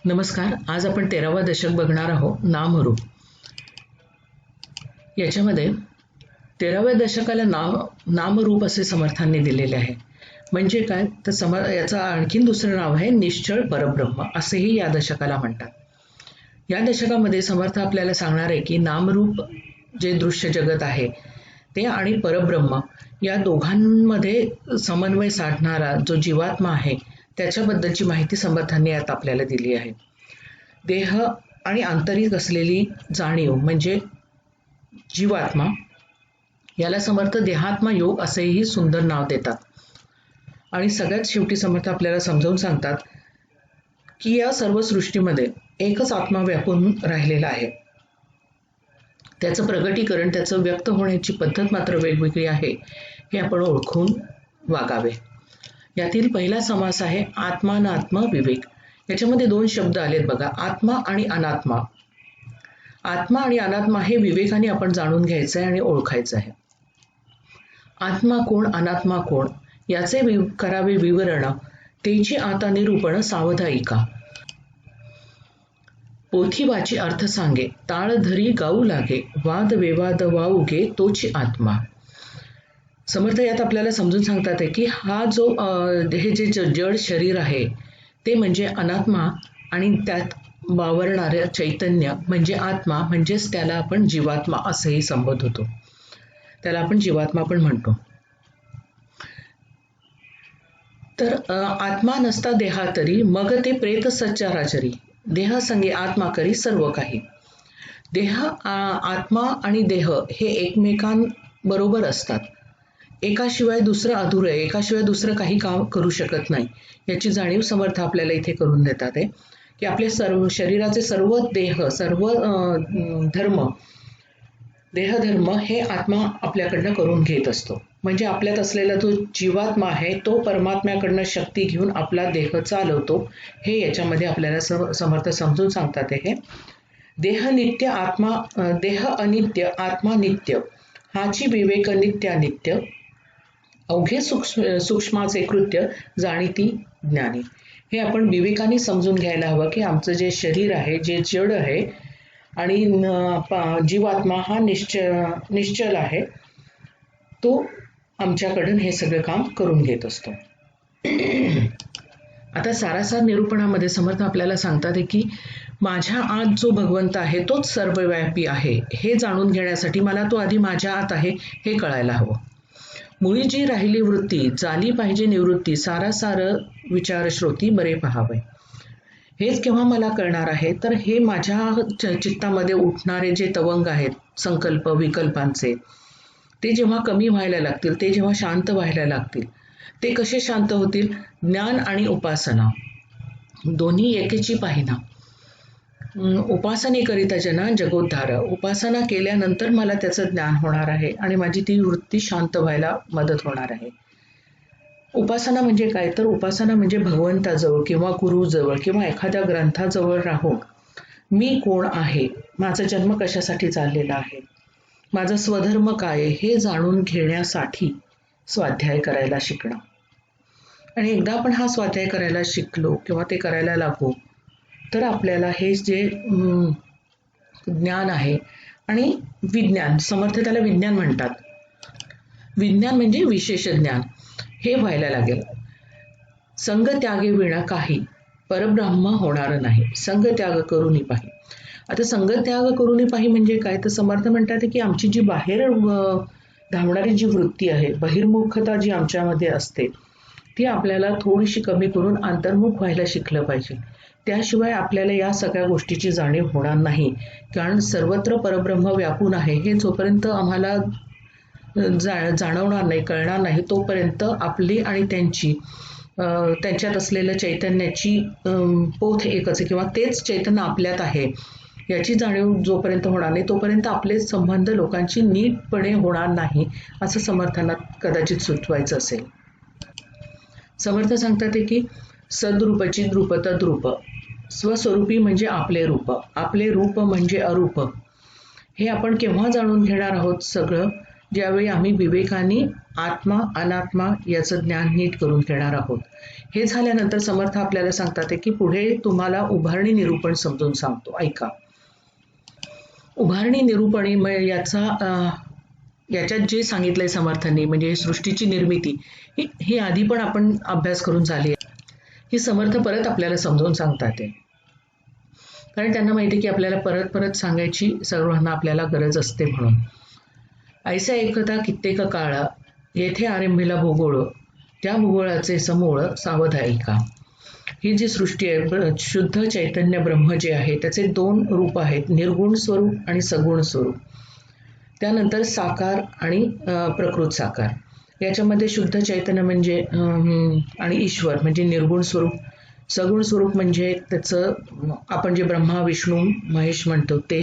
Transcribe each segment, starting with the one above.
नमस्कार. आज आपण 13वा दशक बघणार आहोत, नामरूप. याच्यामध्ये 13व्या दशकाला नामरूप असे समर्थांनी दिलेले आहे. म्हणजे काय तर याचं आणखीन दुसरं नाव आहे निश्चळ परब्रह्म, असेही या दशकाला म्हणतात. या दशकामध्ये समर्थ आपल्याला सांगणार आहे की नामरूप जे दृश्य जगत आहे ते आणि परब्रह्म या दोघांमध्ये समन्वय साधणारा जो जीवात्मा आहे त्याच्याबद्दलची माहिती समर्थांनी यात आपल्याला दिली आहे. देह आणि आंतरिक असलेली जाणीव म्हणजे जीवात्मा, याला समर्थ देहात्मा योग असेही सुंदर नाव देतात. आणि सगळ्यात शेवटी समर्थ आपल्याला समजावून सांगतात की या सर्व सृष्टीमध्ये एकच आत्मा व्यापून राहिलेला आहे. त्याचं प्रगटीकरण, त्याचं व्यक्त होण्याची पद्धत मात्र वेगवेगळी आहे, हे आपण ओळखून वागावे. यातील पहिला समास आहे आत्मानात्म विवेक. याच्यामध्ये दोन शब्द आलेत बघा, आत्मा आणि अनात्मा. आत्मा आणि अनात्मा हे विवेकाने आपण जाणून घ्यायचं आहे आणि ओळखायचं आहे. आत्मा कोण, अनात्मा कोण याचे करावे विवरण, तेची आता निरूपण सावधायिका. पोथीवाची अर्थ सांगे, ताळ धरी गाऊ लागे, वाद विवाद वाऊगे तोची आत्मा. समर्थ यात आपल्याला समजून सांगतात आहे की हा जो हे जे जड शरीर आहे ते म्हणजे अनात्मा आणि त्यात वावरणारे चैतन्य म्हणजे आत्मा, म्हणजेच त्याला आपण जीवात्मा असेही संबोधतो. त्याला आपण जीवात्मा पण म्हणतो. तर आत्मा नसता देहा तरी, मग ते प्रेत सच्चाराचरी, देह संगे आत्मा करी सर्व काही. देह, आत्मा आणि देह हे एकमेकांबरोबर असतात. एकाशिवाय दुसरं अधुरं आहे, एकाशिवाय दुसरं काही काम करू शकत नाही, याची जाणीव समर्थ आपल्याला इथे करून देतात आहे की आपले सर्व शरीराचे सर्व देह, सर्व देहधर्म हे आत्मा आपल्याकडनं करून घेत असतो. म्हणजे आपल्यात असलेला जो जीवात्मा आहे तो परमात्म्याकडनं शक्ती घेऊन आपला देह चालवतो, हे याच्यामध्ये आपल्याला समर्थ समजून सांगतात. हे देह नित्य, आत्मा देह अनित्य, आत्मा नित्य, हाची विवेक नित्यानित्य, अवघे सूक्ष्माचे कृत्य जाणीती ज्ञानी. हे आपण विवेकाने समजून घ्यायला हवं की आमचं जे शरीर आहे, जे जड आहे, आणि जीवात्मा हा निश्चल आहे, तो आमच्याकडून हे सगळं काम करून घेत असतो. आता सारासार निरूपणामध्ये समर्थ आपल्याला सांगतात की माझ्या आत जो भगवंत आहे तोच सर्वव्यापी आहे, हे जाणून घेण्यासाठी मला तो आधी माझ्या आत आहे हे कळायला हवं. मुळी जी राहिली वृत्ती, झाली पाहिजे निवृत्ती, सारासार विचार श्रोती बरे पहावे. हेच केव्हा मला कळणार आहे तर हे माझ्या चित्तामध्ये उठणारे जे तवंग आहेत संकल्प विकल्पांचे, ते जेव्हा कमी व्हायला लागतील, ते जेव्हा शांत व्हायला लागतील, ते कसे शांत होतील? ज्ञान आणि उपासना दोन्ही एकेची पाहिना. उपासनेकरिता जना जगोद्धार. उपासना केल्यानंतर मला त्याचं ज्ञान होणार आहे आणि माझी ती वृत्ती शांत व्हायला मदत होणार आहे. उपासना म्हणजे काय तर उपासना म्हणजे भगवंताजवळ किंवा गुरुजवळ किंवा एखाद्या ग्रंथाजवळ राहून मी कोण आहे, माझा जन्म कशासाठी चाललेला आहे, माझा स्वधर्म काय आहे, हे जाणून घेण्यासाठी स्वाध्याय करायला शिकणं. आणि एकदा आपण हा स्वाध्याय करायला शिकलो किंवा ते करायला लागू तर आपल्याला हे जे ज्ञान आहे आणि विज्ञान, समर्थ त्याला विज्ञान म्हणतात, विज्ञान म्हणजे विशेष ज्ञान, हे व्हायला लागेल. संग त्यागे विणा काही, परब्रह्म होणार नाही, संग त्याग करूनी पाही. आता संग त्याग करूनी पाही म्हणजे काय तर समर्थ म्हणतात की आमची जी बाहेर धावणारी जी वृत्ती आहे, बहिर्मुखता जी आमच्यामध्ये असते, ती आपल्याला थोडीशी कमी करून अंतर्मुख व्हायला शिकलं पाहिजे. त्याशिवाय आपल्याला या सगळ्या गोष्टीची जाणीव होणार नाही. कारण सर्वत्र परब्रह्म व्यापून आहे हे जोपर्यंत आम्हाला जाणवणार नाही, कळणार नाही, तोपर्यंत आपली आणि त्यांच्यात असलेल्या चैतन्याची पोथ एकच आहे किंवा तेच चैतन्य आपल्यात आहे याची जाणीव जोपर्यंत होणार नाही तोपर्यंत आपले संबंध लोकांची नीटपणे होणार नाही, असं समर्थांना कदाचित सुचवायचं असेल. समर्थ सांगतात की सद्रूपची द्रुप तद्रूप, स्वस्वरूपी म्हणजे आपले रूप, आपले रूप म्हणजे अरूप. हे आपण केव्हा जाणून घेणार आहोत सगळं? ज्यावेळी आम्ही विवेकाने आत्मा अनात्मा याचं ज्ञान नीट करून घेणार आहोत. हे झाल्यानंतर समर्थ आपल्याला सांगतात की पुढे तुम्हाला उभारणी निरूपण समजून सांगतो, ऐका. उभारणी निरूपणी याच्यात जे सांगितलंय समर्थांनी, म्हणजे सृष्टीची निर्मिती ही आधी पण आपण अभ्यास करून झाली आहे. ही समर्थ परत आपल्याला समजावून सांगतात ते, कारण त्यांना माहिती आहे की आपल्याला परत परत सांगायची सर्वांना आपल्याला गरज असते म्हणून. ऐसा एकता कित्येक काळ येथे आरंभिला भूगोळ, त्या भूगोळाचे समूळ सावध ऐका. ही जी सृष्टी आहे, शुद्ध चैतन्य ब्रह्म जे आहे त्याचे 2 रूप आहेत, निर्गुण स्वरूप आणि सगुण स्वरूप. त्यानंतर साकार आणि प्रकृत साकार. याच्यामध्ये शुद्ध चैतन्य म्हणजे आणि ईश्वर म्हणजे निर्गुण स्वरूप. सगुण स्वरूप म्हणजे त्याचं आपण जे ब्रह्मा विष्णू महेश म्हणतो ते.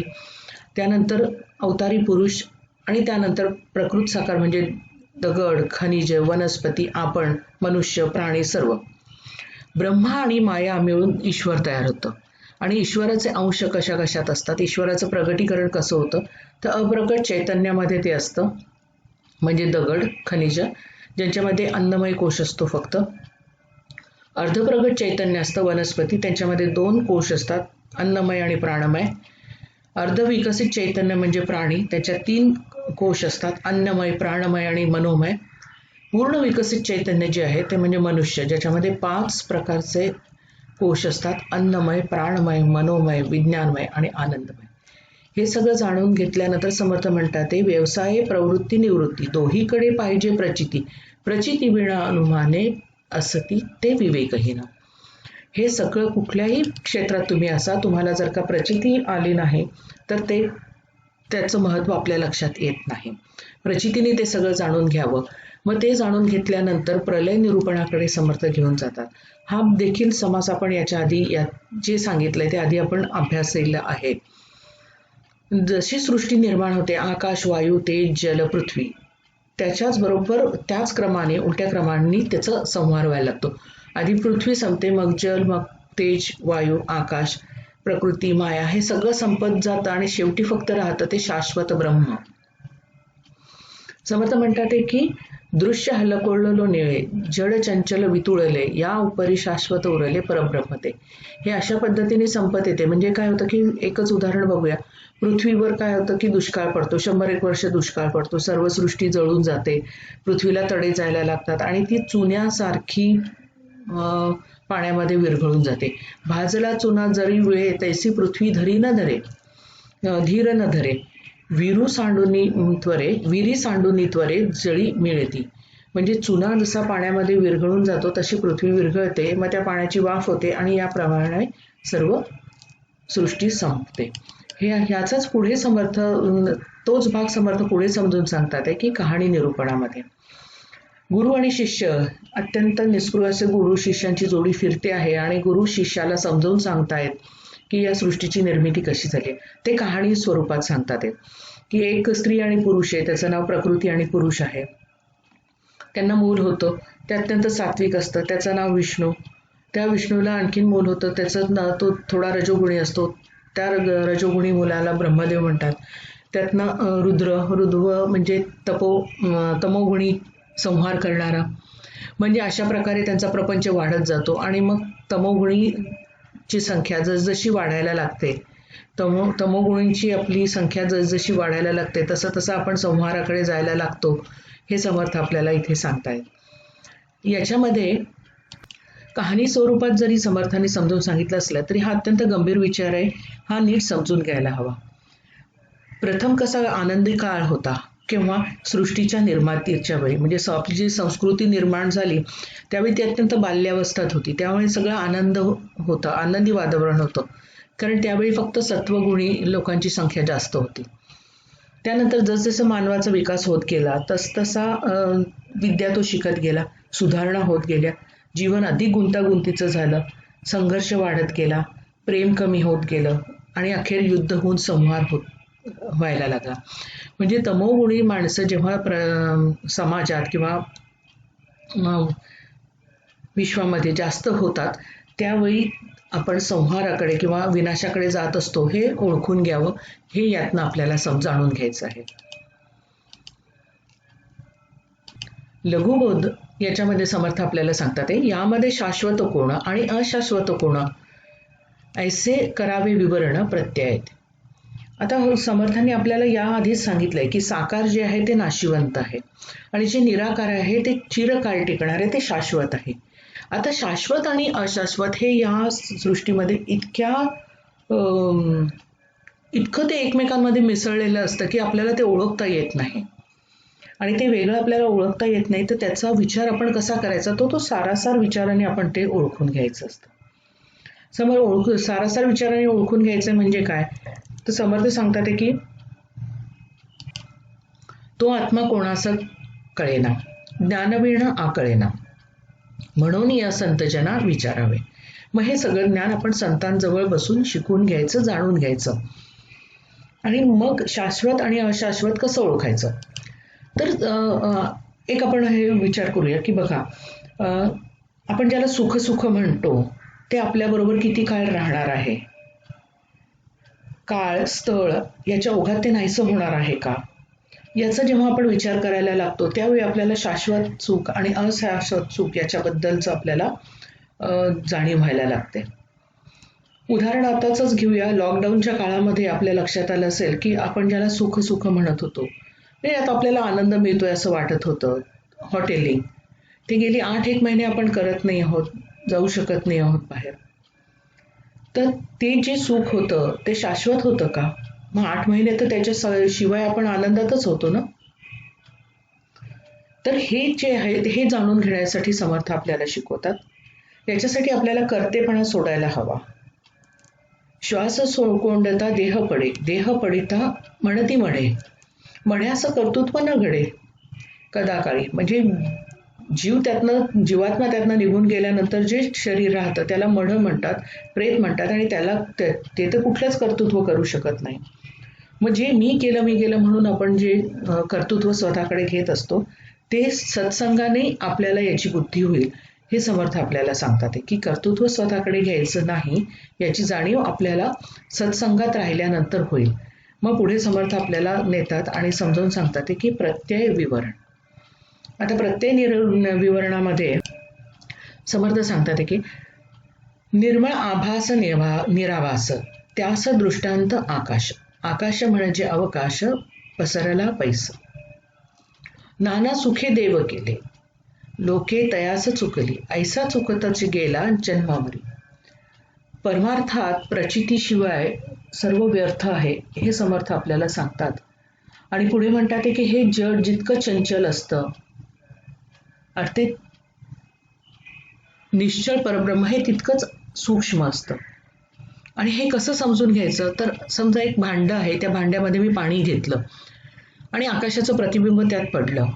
त्यानंतर अवतारी पुरुष आणि त्यानंतर प्रकृत साकार म्हणजे दगड, खनिज, वनस्पती, आपण, मनुष्य, प्राणी सर्व. ब्रह्मा आणि माया मिळून ईश्वर तयार होतं. आणि ईश्वराचे अंश कशा कशात असतात, ईश्वराचं प्रगटीकरण कसं होतं, तर अप्रकट चैतन्यामध्ये ते असतं, म्हणजे दगड, खनिज, ज्यांच्यामध्ये अन्नमय कोश असतो फक्त. अर्धप्रगट चैतन्य असतं वनस्पती, त्यांच्यामध्ये 2 कोश असतात, अन्नमय आणि प्राणमय. अर्धविकसित चैतन्य म्हणजे प्राणी, त्याच्यात 3 कोश असतात, अन्नमय, प्राणमय आणि मनोमय. पूर्ण विकसित चैतन्य जे आहे ते म्हणजे मनुष्य, ज्याच्यामध्ये 5 प्रकारचे कोश असतात, अन्नमय, प्राणमय, मनोमय, विज्ञानमय आणि आनंदमय. हे सगळं जाणून घेतल्यानंतर समर्थ म्हणतात ते व्यवसाय प्रवृत्ती निवृत्ती दोहीकडे पाहिजे प्रचिती, प्रचिती विना अनुमाने असती ते विवेकहीन. हे सगळं कुठल्याही क्षेत्रात तुम्ही असा, तुम्हाला जर का प्रचिती आली नाही तर त्याचं महत्त्व आपल्या लक्षात येत नाही. प्रचितीने ते सगळं जाणून घ्यावं. मग ते जाणून घेतल्यानंतर प्रलय निरूपणाकडे समर्थ घेऊन जातात. हा देखील समास आपण याच्या आधी जे सांगितलंय ते आधी आपण अभ्यासलेला आहे. जशी सृष्टी निर्माण होते, आकाश, वायू, तेज, जल, पृथ्वी, त्याच्याच बरोबर त्याच क्रमाने उलट्या क्रमाने त्याचा संहार व्हायला लागतो. आधी पृथ्वी संपते, मग जल, मग तेज, वायू, आकाश, प्रकृती, माया हे सगळं संपत जातं आणि शेवटी फक्त राहतं ते शाश्वत ब्रह्म. समर्थ म्हणतात की दृश्य हलकोळलो निळे, जड चंचल वितुळले, या उपरी शाश्वत उरले परब्रह्म ते. हे अशा पद्धतीने संपत येते. म्हणजे काय होतं की एकच उदाहरण बघूया. पृथ्वीवर काय होतं की दुष्काळ पडतो, 100-1 वर्ष दुष्काळ पडतो, सर्व सृष्टी जळून जाते, पृथ्वीला तडे जायला लागतात आणि ती चुन्यासारखी पाण्यामध्ये विरघळून जाते. भाजला चुना जरी वेळे, तैसी पृथ्वी धरी न धरे, धीर न धरे, विरी सांडूनी त्वरे जळी मिळती. म्हणजे चुना जसा पाण्यामध्ये विरघळून जातो तशी पृथ्वी विरघळते, मग त्या पाण्याची वाफ होते आणि याप्रमाणे सर्व सृष्टी संपते. ह्याचाच पुढे तोच भाग समर्थ पुढे समजून सांगतात की कहाणी निरूपणामध्ये. गुरु आणि शिष्य, अत्यंत निष्क्रिय असे गुरु शिष्यांची जोडी फिरते आहे आणि गुरु शिष्याला समजावून सांगतायत की या सृष्टीची निर्मिती कशी झाली. ते कहाणी स्वरूपात सांगतात की एक स्त्री आणि पुरुष आहे, त्याचं नाव प्रकृती आणि पुरुष आहे. त्यांना मूल होतं, ते अत्यंत सात्विक असतं, त्याचं नाव विष्णू. त्या विष्णूला आणखीन मूल होतं, तो थोडा रजोगुणी असतो, त्या रजोगुणी मुलाला ब्रह्मदेव म्हणतात. त्यातनं रुद्र म्हणजे तमोगुणी संहार करणारा. म्हणजे अशा प्रकारे त्यांचा प्रपंच वाढत जातो आणि मग तमोगुणीची संख्या जसजशी वाढायला लागते, तमोगुणींची आपली संख्या जसजशी वाढायला लागते तसं तसं आपण संहाराकडे जायला लागतो. हे समर्थ आपल्याला इथे सांगतायत. याच्यामध्ये कहाणी स्वरूपात जरी समर्थांनी समजून सांगितलं असलं तरी हा अत्यंत गंभीर विचार आहे, हा नीट समजून घ्यायला हवा. प्रथम कसा आनंदी काळ होता, किंवा सृष्टीच्या निर्मातीच्या वेळी, म्हणजे आपली जी संस्कृती निर्माण झाली त्यावेळी ती अत्यंत बाल्यावस्थात होती, त्यामुळे सगळं आनंद होता, आनंदी वातावरण होतं, कारण त्यावेळी फक्त सत्वगुणी लोकांची संख्या जास्त होती. त्यानंतर जसजसं मानवाचा विकास होत गेला तसतसा विद्या तो शिकत गेला, सुधारणा होत गेल्या, जीवन अधिक गुंतागुंतीचं झालं, संघर्ष वाढत गेला, प्रेम कमी होत गेलं आणि अखेर युद्ध होऊन संहार व्हायला लागला. म्हणजे तमोगुणी माणसं जेव्हा समाजात किंवा विश्वामध्ये जास्त होतात त्यावेळी आपण संहाराकडे किंवा विनाशाकडे जात असतो, हे ओळखून घ्यावं. हे यातनं आपल्याला जाणून घ्यायचं आहे. लघुबोध याच्यामध्ये समर्थ आपल्याला सांगतात आहे, यामध्ये शाश्वत कोण आणि अशाश्वत कोण ऐसे करावे विवरण प्रत्यय. आता समर्थांनी आपल्याला याआधीच सांगितलंय की साकार जे आहे ते नाशिवंत आहे आणि जे निराकार आहे ते चिरकाळ टिकणार आहे, ते शाश्वत आहे. आता शाश्वत आणि अशाश्वत हे या सृष्टीमध्ये इतकं ते एकमेकांमध्ये मिसळलेलं असतं की आपल्याला ते ओळखता येत नाही. आणि ते वेगळं आपल्याला ओळखता येत नाही, तर त्याचा विचार आपण कसा करायचा, तो सारासार विचाराने आपण ते ओळखून घ्यायचं असतं. सारासार विचाराने ओळखून घ्यायचं म्हणजे काय, तर समर्थ सांगतात की तो आत्मा कोणाचा कळेना, ज्ञानवीण आकळेना, म्हणून या संतजना विचारावे. मग हे सगळं ज्ञान आपण संतांजवळ बसून शिकून घ्यायचं, जाणून घ्यायचं. आणि मग शाश्वत आणि अशाश्वत कसं ओळखायचं, तर एक आपण हे विचार करूया की बघा, आपण ज्याला सुख सुख म्हणतो ते आपल्याबरोबर किती काळ राहणार आहे, काळ स्थळ याच्या ओघात ते नाहीसं होणार आहे का, याचा जेव्हा आपण विचार करायला लागतो त्यावेळी आपल्याला शाश्वत सुख आणि अशाश्वत सुख याच्याबद्दलच आपल्याला जाणीव व्हायला लागते. उदाहरण आताच घेऊया. लॉकडाऊनच्या काळामध्ये आपल्या लक्षात आलं असेल की आपण ज्याला सुख सुख म्हणत होतो, यात आपल्याला आनंद मिळतोय असं वाटत होतं. हॉटेलिंग ते गेली 8 महिने आपण करत नाही आहोत, जाऊ शकत नाही आहोत बाहेर. तर ते जे सुख होतं ते शाश्वत होतं का? मग 8 महिने तर त्याच्या शिवाय आपण आनंदातच होतो ना. तर हे जे आहे हे जाणून घेण्यासाठी समर्थ आपल्याला शिकवतात. याच्यासाठी आपल्याला कर्तेपणा सोडायला हवा. श्वास कोंडता देह पडे, देह पडिता म्हणती म्हणे, म्हण्याचं कर्तृत्व न घडे कदाकाळी. म्हणजे जीवात्मा त्यातनं निघून गेल्यानंतर जे शरीर राहतं त्याला मढ म्हणतात, प्रेत म्हणतात, आणि त्याला ते तर कुठलंच कर्तृत्व करू शकत नाही. मग जे मी केलं म्हणून आपण जे कर्तृत्व स्वतःकडे घेत असतो ते सत्संगाने आपल्याला याची बुद्धी होईल. हे समर्थ आपल्याला सांगतात की कर्तृत्व स्वतःकडे घ्यायचं नाही, याची जाणीव आपल्याला सत्संगात राहिल्यानंतर होईल. मग पुढे समर्थ आपल्याला नेतात आणि समजावून सांगतात की प्रत्यय विवरण. आता प्रत्यय विवरणामध्ये समर्थ सांगतात की निर्मळ आभास निराभास, त्यास दृष्टांत आकाश, आकाश म्हणजे अवकाश, पसरला पैस. नाना सुखे देव केले, लोके तयास चुकली, ऐसा चुकतच गेला जन्मावरी. परमार्थात प्रचितीशिवाय सर्व व्यर्थ आहे, हे समर्थ आपल्याला सांगतात. आणि पुढे म्हणतात की हे जग जितकं चंचल असतं, अर्थात निश्चळ परब्रह्म हे तितकंच सूक्ष्म असतं. आणि हे कसं समजून घ्यायचं, तर समजा एक भांडं आहे, त्या भांड्यामध्ये मी पाणी घेतलं आणि आकाशाचं प्रतिबिंब त्यात पडलं,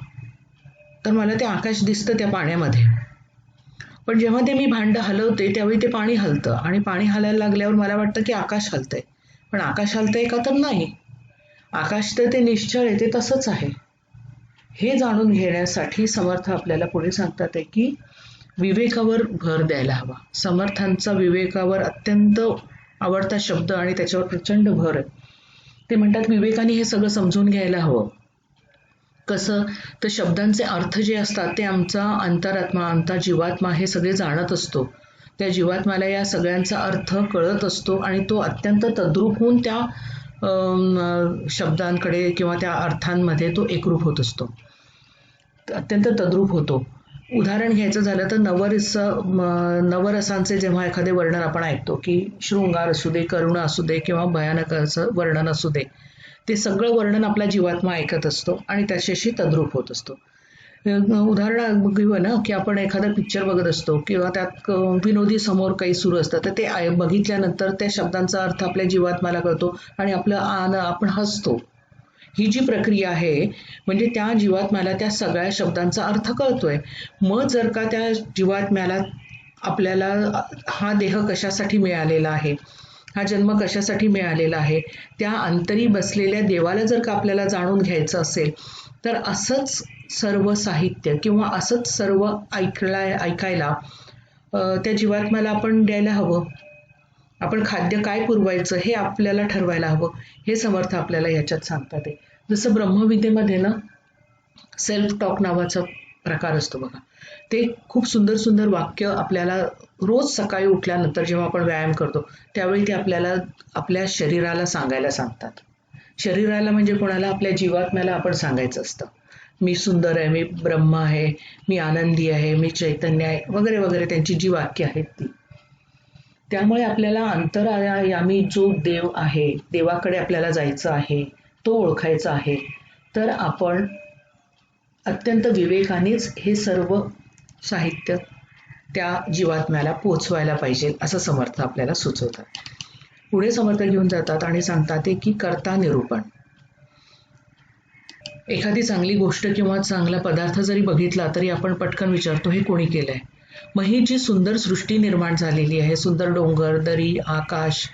तर मला ते आकाश दिसतं त्या पाण्यामध्ये. पण जेव्हा ते मी भांडं हलवते त्यावेळी ते पाणी हलतं, आणि पाणी हलायला लागल्यावर मला वाटतं की आकाश हलतंय. पण आकाश हलतंय का, तर नाही. आकाश तर ते निश्चळ आहे, ते तसंच आहे. हे जाणून घेण्यासाठी समर्थ आपल्याला पुढे सांगतात की विवेकावर भर द्यायला हवा. समर्थांचा विवेकावर अत्यंत आवडता शब्द आणि त्याच्यावर प्रचंड भर आहे. ते म्हणतात विवेकाने हे सगळं समजून घ्यायला हवं. कसं, तर शब्दांचे अर्थ जे असतात ते आमचा अंतरात्मा, आमचा जीवात्मा हे सगळे जाणत असतो. त्या जीवात्म्याला या सगळ्यांचा अर्थ कळत असतो आणि तो अत्यंत तद्रूप होऊन त्या शब्दांकडे किंवा त्या अर्थांमध्ये तो एकरूप होत असतो, अत्यंत तद्रूप होतो. उदाहरण घ्यायचं झालं तर नवरसांचे जेव्हा एखादे वर्णन आपण ऐकतो की शृंगार असू दे, करुण असू दे किंवा भयानक असं वर्णन असू दे, ते सगळं वर्णन आपला जीवात्मा ऐकत असतो आणि त्याच्याशी तद्रूप होत असतो. उदाहरण घेऊ ना की आपण एखादा पिक्चर बघत असतो किंवा त्यात विनोदी समोर काही सुरू असतं, तर ते बघितल्यानंतर त्या शब्दांचा अर्थ आपल्या जीवात्म्याला कळतो आणि आपण हसतो. ही जी प्रक्रिया आहे म्हणजे त्या जीवात्म्याला त्या सगळ्या शब्दांचा अर्थ कळतोय. मग जर का त्या जीवात्म्याला आपल्याला हा देह कशासाठी मिळालेला आहे, हा जन्म कशासाठी मिळालेला आहे, त्या अंतरी बसलेल्या देवाला जर का आपल्याला जाणून घ्यायचं असेल, तर असंच सर्व साहित्य किंवा असंच सर्व ऐकायला त्या जीवात्म्याला आपण द्यायला हवं. आपण खाद्य काय पुरवायचं हे आपल्याला ठरवायला हवं. हे समर्थ आपल्याला याच्यात सांगतात आहे. जसं ब्रह्मविद्येमध्ये ना सेल्फ टॉक नावाचा प्रकार असतो बघा. ते खूप सुंदर सुंदर वाक्य आपल्याला रोज सकाळी उठल्यानंतर जेव्हा आपण व्यायाम करतो त्यावेळी ते आपल्याला आपल्या शरीराला सांगायला सांगतात. शरीराला म्हणजे कोणाला? आपल्या जीवात्म्याला आपण सांगायचं असतं, मी सुंदर आहे, मी ब्रह्म आहे, मी आनंदी आहे, मी चैतन्य आहे, वगैरे वगैरे त्यांची जी वाक्य आहेत ती. त्यामुळे आपल्याला अंतरायामी जो देव आहे, देवाकडे आपल्याला जायचं आहे, तो ओळखायचा आहे, तर आपण अत्यंत विवेकानेच हे सर्व साहित्य त्या जीवात्म्याला पोचवायला पाहिजे असं समर्थ आपल्याला सुचवतात. पुढे समर्थ घेऊन जातात आणि सांगतात की कर्ता निरूपण. एखादी चांगली गोष्ट किंवा चांगला पदार्थ जरी बघितला तरी आपण पटकन विचारतो हे कोणी केलंय. मग ही जी सुंदर सृष्टी निर्माण झालेली आहे, सुंदर डोंगर, दरी, आकाश,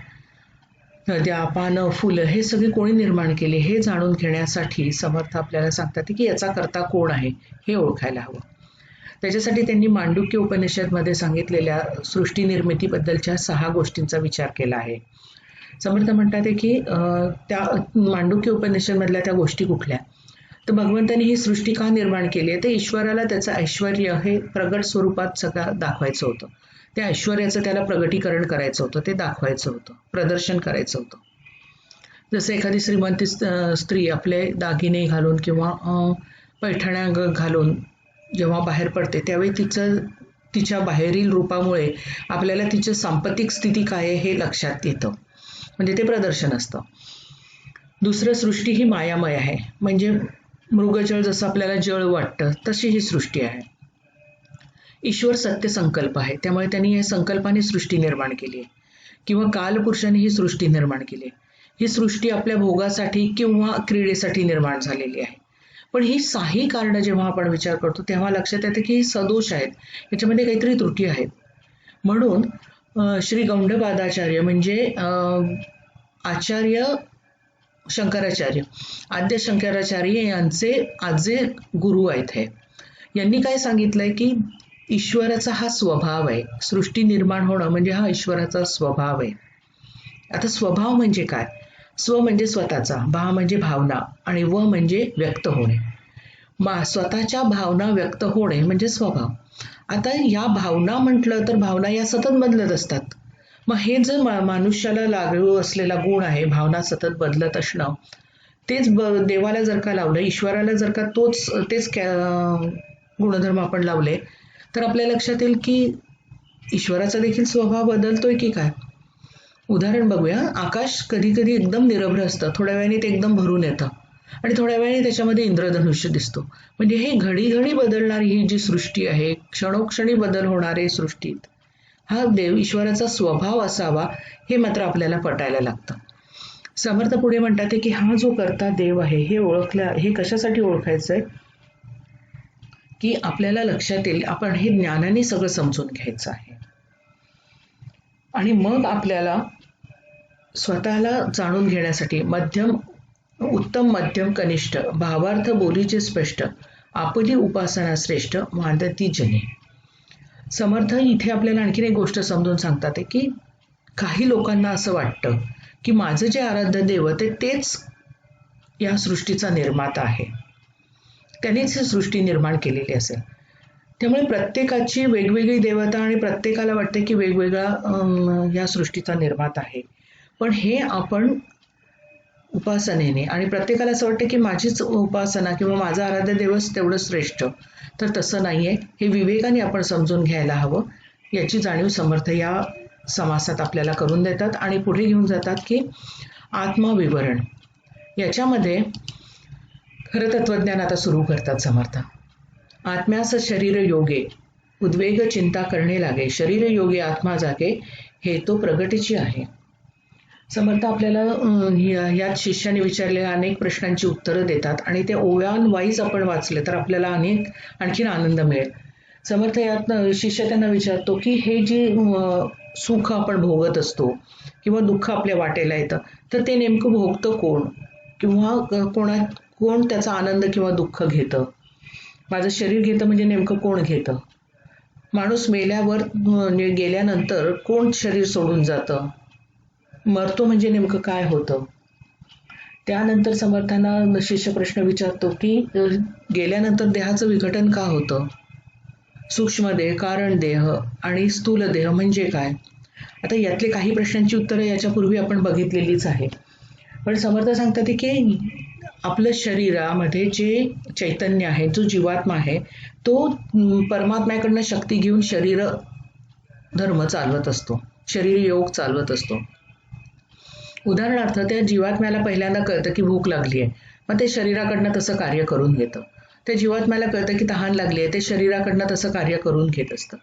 नद्या, पानं, फुलं, हे सगळे कोणी निर्माण केले हे जाणून घेण्यासाठी समर्थ आपल्याला सांगतात की याचा कर्ता कोण आहे हे ओळखायला हवं. त्याच्यासाठी त्यांनी मांडुक्य उपनिषदमध्ये सांगितलेल्या सृष्टी निर्मितीबद्दलच्या 6 गोष्टींचा विचार केला आहे. समर्थ म्हणतात की त्या मांडुक्य उपनिषदमधल्या त्या गोष्टी कुठल्या? तर भगवंतांनी ही सृष्टी का निर्माण केली आहे? तर ईश्वराला त्याचं ऐश्वर्य हे प्रगट स्वरूपात सगळं दाखवायचं होतं. त्या ऐश्वर्याचं त्याला प्रगटीकरण करायचं होतं, ते दाखवायचं होतं, प्रदर्शन करायचं होतं. जसं एखादी श्रीमंत स्त्री आपले दागिने घालून किंवा पैठण्या घालून जेव्हा बाहेर पडते त्यावेळी तिच्या बाहेरील रूपामुळे आपल्याला तिची सांपत्तिक स्थिती काय आहे हे लक्षात येतं, म्हणजे ते प्रदर्शन असतं. दुसरं, सृष्टी ही मायामय आहे, म्हणजे मृगजळ जसं आपल्याला जळ वाटतं तशी ही सृष्टी आहे. ईश्वर सत्य संकल्प आहे, त्यामुळे त्यांनी या संकल्पाने सृष्टी निर्माण केली आहे, किंवा कालपुरुषाने ही सृष्टी निर्माण केली आहे. ही सृष्टी आपल्या भोगासाठी किंवा क्रीडेसाठी निर्माण झालेली आहे. पण ही 6 कारणं जेव्हा आपण विचार करतो तेव्हा लक्षात येतं की ही सदोष आहेत, याच्यामध्ये काहीतरी त्रुटी आहेत. म्हणून श्री गौडपादाचार्य म्हणजे आचार्य शंकराचार्य, आद्य शंकराचार्य यांचे आजे गुरु आहेत हे, यांनी काय सांगितलंय की ईश्वराचा हा स्वभाव आहे, सृष्टी निर्माण होणं म्हणजे हा ईश्वराचा स्वभाव आहे. आता स्वभाव म्हणजे काय? स्व म्हणजे स्वतःचा, भा म्हणजे भावना, आणि व म्हणजे व्यक्त होणे. स्वतःच्या भावना व्यक्त होणे म्हणजे स्वभाव. आता या भावना म्हटलं तर भावना या सतत बदलत असतात. मग हे जर मनुष्याला लागू असलेला गुण आहे, भावना सतत बदलत असणं, तेच देवाला जर का लावलं, ईश्वराला जर का तेच गुणधर्म आपण लावले तर आपल्या लक्षात येईल की ईश्वराचा देखील स्वभाव बदलतोय की काय. उदाहरण बघूया. आकाश कधी कधी एकदम निरभ्र असतं, थोड्या वेळाने ते एकदम भरून येतं आणि थोड्या वेळाने त्याच्यामध्ये इंद्रधनुष्य दिसतो. म्हणजे हे घडी घडी बदलणारी ही जी सृष्टी आहे, क्षणोक्षणी बदल होणारे सृष्टीत, हा देव ईश्वराचा स्वभाव असावा हे मात्र आपल्याला पटायला लागतं. समर्थ पुढे म्हणतात की हा जो कर्ता देव आहे हे कशासाठी ओळखायचंय की आपल्याला लक्षात येईल, आपण हे ज्ञानाने सगळं समजून घ्यायचं आहे आणि मग आपल्याला स्वतःला जाणून घेण्यासाठी उत्तम मध्यम कनिष्ठ भावार्थ बोलीचे स्पष्ट आपली उपासना श्रेष्ठ मांडती जने. समर्थ इथे आपल्याला आणखीन एक गोष्ट समजून सांगतात की काही लोकांना असं वाटतं की माझं जे आराध्य दैवत आहे तेच या सृष्टीचा निर्माता आहे, त्यानेच ही सृष्टी निर्माण केलेली असेल. त्यामुळे प्रत्येकाची वेगवेगळी देवता आणि प्रत्येकाला वाटते की वेगवेगळा या सृष्टीचा निर्माता आहे. पण हे आपण उपासनेने, आणि प्रत्येकाला असं वाटतं की माझीच उपासना किंवा माझं आराध्य देवच तेवढं श्रेष्ठ, तर तसं नाहीये. हे विवेकाने आपण समजून घ्यायला हवं. याची जाणीव समर्थ या समासात आपल्याला करून देतात आणि पुढे घेऊन जातात की आत्मविवरण. याच्यामध्ये खरं तत्वज्ञान आता सुरू करतात समर्थ. आत्म्यास शरीर योगे उद्वेग चिंता करणे लागे, शरीर योगे आत्मा जागे, हे तो प्रगतीची आहे. समर्थ आपल्याला यात शिष्याने विचारलेल्या अनेक प्रश्नांची उत्तरं देतात आणि ते ओव्यांवाईज आपण वाचले तर आपल्याला आणखीन आनंद मिळेल. समर्थ यात शिष्य त्यांना विचारतो की हे जे सुख आपण भोगत असतो किंवा दुःख आपल्या वाटेला येतं, तर ते नेमकं भोगतं कोण, किंवा कोण त्याचा आनंद किंवा दुःख घेतं? माझं शरीर घेतं म्हणजे नेमकं कोण घेतं? माणूस मेल्यावर गेल्यानंतर कोण शरीर सोडून जातं? मरतो म्हणजे नेमकं काय होतं? त्यानंतर समर्थांना शिष्य प्रश्न विचारतो की गेल्यानंतर देहाचं विघटन का होतं? सूक्ष्म देह, कारण देह आणि स्थूल देह म्हणजे काय? आता यातले काही प्रश्नांची उत्तरं याच्यापूर्वी आपण बघितलेलीच आहे. पण समर्थ सांगतात की आपलं शरीरामध्ये जे चैतन्य आहे, जो जीवात्मा आहे, तो परमात्म्याकडनं शक्ती घेऊन शरीर धर्म चालवत असतो, शरीर योग चालवत असतो. उदाहरणार्थ त्या जीवात्म्याला पहिल्यांदा कळतं की भूक लागली आहे, मग ते शरीराकडनं तसं कार्य करून घेतं. त्या जीवात्म्याला कळतं की तहान लागली आहे, ते शरीराकडनं तसं कार्य करून घेत असतं.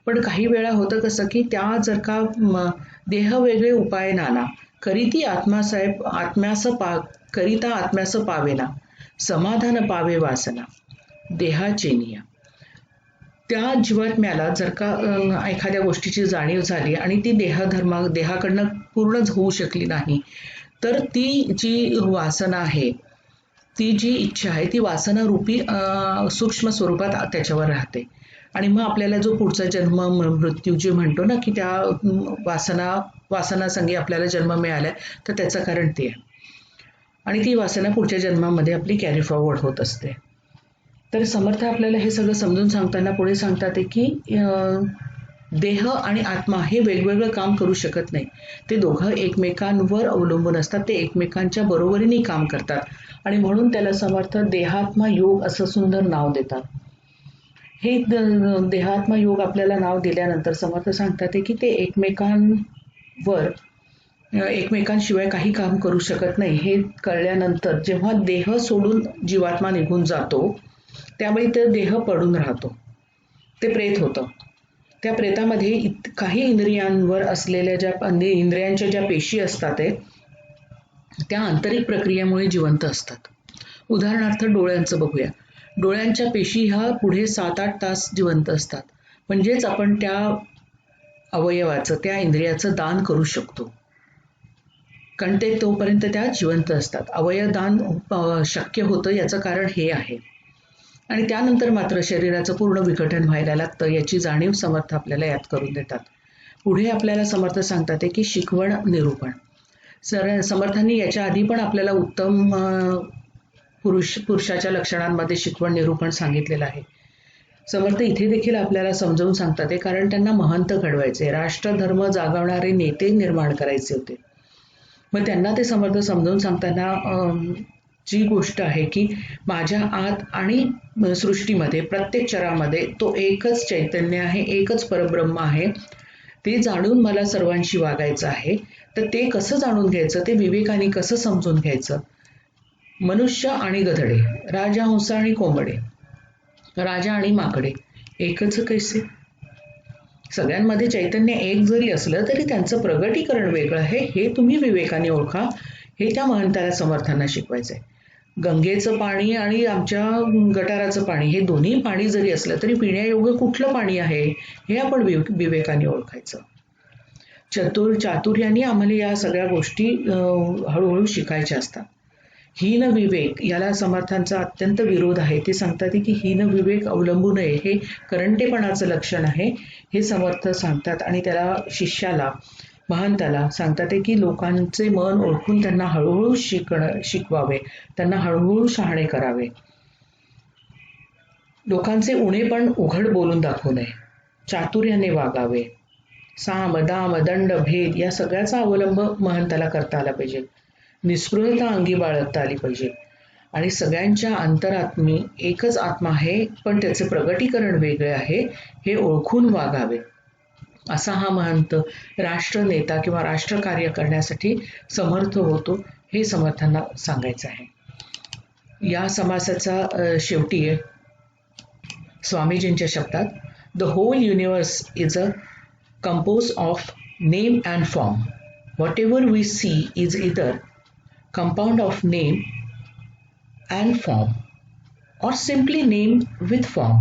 पण काही वेळा होतं कसं की त्या जर का देह वेगळे उपाय नाना करीती आत्मासाहेब आत्म्यास करिता आत्म्यास पावेना समाधान पावे वासना देहाचे निया. त्या जीवात्म्याला जर का एखाद्या गोष्टीची जाणीव झाली आणि ती देहाकडनं पूर्णच होऊ शकली नाही, तर ती जी वासना आहे, ती जी इच्छा आहे, ती वासना रूपी सूक्ष्म स्वरूपात त्याच्यावर राहते. आणि मग आपल्याला जो पुढचा जन्म मृत्यू जे म्हणतो ना की त्या वासनासंगी आपल्याला जन्म मिळालाय, तर त्याचं कारण ते आहे. आणि ती वासना पुढच्या जन्मामध्ये आपली कॅरी फॉरवर्ड होत असते. तर समर्थ आपल्याला हे सगळं समजून सांगताना पुढे सांगतात की देह आणि आत्मा हे वेगवेगळं काम करू शकत नाही. ते दोघं एकमेकांवर अवलंबून असतात, ते एकमेकांच्या बरोबरीने काम करतात. आणि म्हणून त्याला समर्थ देहात्मा योग असं सुंदर नाव देतात. हे देहात्मा योग आपल्याला नाव दिल्यानंतर समर्थ सांगतात की ते एकमेकांशिवाय काही काम करू शकत नाही. हे कळल्यानंतर जेव्हा देह सोडून जीवात्मा निघून जातो, त्यामुळे ते देह पडून राहतो, ते प्रेत होतं. त्या प्रेतामध्ये काही इंद्रियांवर असलेल्या ज्या इंद्रियांच्या ज्या पेशी असतात त्या आंतरिक प्रक्रियेमुळे जिवंत असतात. उदाहरणार्थ डोळ्यांचं बघूया. डोळ्यांच्या पेशी ह्या पुढे 7-8 तास जिवंत असतात. म्हणजेच आपण त्या अवयवाचं, त्या इंद्रियाचं दान करू शकतो, कारण ते तोपर्यंत त्या जिवंत असतात. अवयवदान शक्य होतं याचं कारण हे आहे. आणि त्यानंतर मात्र शरीराचं पूर्ण विघटन व्हायला लागतं, याची जाणीव समर्थ आपल्याला यात करून देतात. पुढे आपल्याला समर्थ सांगतात की शिकवण निरूपण. समर्थांनी याच्या आधी पण आपल्याला उत्तम पुरुषाच्या लक्षणांमध्ये शिकवण निरूपण सांगितलेलं आहे. समर्थ इथे देखील आपल्याला समजावून सांगतात कारण त्यांना महंत घडवायचे, राष्ट्रधर्म जागवणारे नेते निर्माण करायचे होते. मग त्यांना ते समर्थ समजावून सांगताना जी गोष्ट आहे की माझ्या आत आणि सृष्टीमध्ये प्रत्येक चरामध्ये तो एकच चैतन्य आहे, एकच परब्रह्म आहे, ते जाणून मला सर्वांशी वागायचं आहे. तर ते कसं जाणून घ्यायचं, ते विवेकाने कसं समजून घ्यायचं. मनुष्य आणि गधडे, राजहंस आणि कोंबडे, राजा आणि माकडे एकच कैसे? सगळ्यांमध्ये चैतन्य एक जरी असलं तरी त्यांचं प्रगटीकरण वेगळं आहे, हे तुम्ही विवेकाने ओळखा, हे त्या महंताला समर्थांना शिकवायचंय. गंगेचं पाणी आणि आमच्या गटाराचं पाणी हे दोन्ही पाणी जरी असलं तरी पिण्यायोग्य कुठलं पाणी आहे हे आपण विवेकाने ओळखायचं. चातुर्याने आम्हाला या सगळ्या गोष्टी हळूहळू शिकायच्या असतात. हीन विवेक याला समर्थांचा अत्यंत विरोध आहे. ते सांगतात की हीन विवेक अवलंबू नये, हे करंटेपणाचं लक्षण आहे, हे समर्थ सांगतात. आणि त्याला शिष्याला, महंताला सांगतात की लोकांचे मन ओळखून त्यांना हळूहळू शिकवावे, त्यांना हळूहळू शहाणे करावे. लोकांचे उणे पण उघड बोलून दाखवू नये, चातुर्याने वागावे. साम, दाम, दंड, भेद या सगळ्याचा अवलंब महंताला करता आला पाहिजे. निस्पृहता अंगी बाळगता आली पाहिजे. आणि सगळ्यांच्या अंतरात्मी एकच आत्मा आहे, पण त्याचे प्रगटीकरण वेगळे आहे, हे ओळखून वागावे. असा हा महंत राष्ट्रनेता किंवा राष्ट्रकार्य करण्यासाठी समर्थ होतो, हे समर्थांना सांगायचं आहे. या समासाचा शेवटी स्वामीजींच्या शब्दात, the whole universe is a compose of name and form. Whatever we see is either compound of name and form or simply name with form,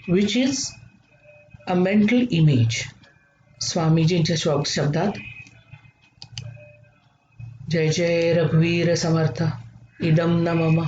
which is a mental image. स्वामीजींच्या शब्दात, जय जय रघुवीर समर्थ. इदम न मम